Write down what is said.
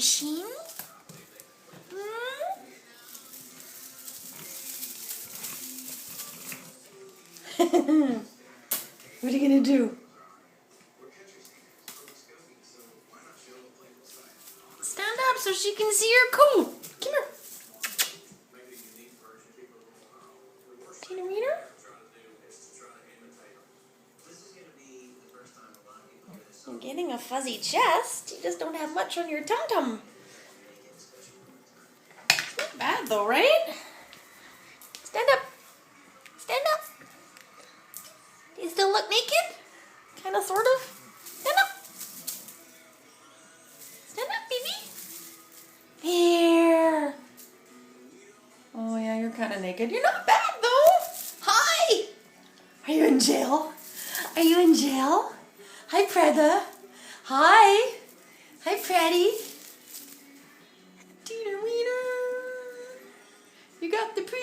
machine? What are you gonna do? Stand up so she can see your coat. Come here. Tina Reader? You're getting a fuzzy chest. You just don't have much on your tum-tum. It's not bad though, right? Stand up. Stand up. Do you still look naked? Kind of, sort of. Stand up. Stand up, baby. There. Oh yeah, you're kind of naked. You're not bad though. Hi. Are you in jail? Are you in jail? Hi, Preda. Hi. Hi, Pretty. Tina Wiener. You got the pre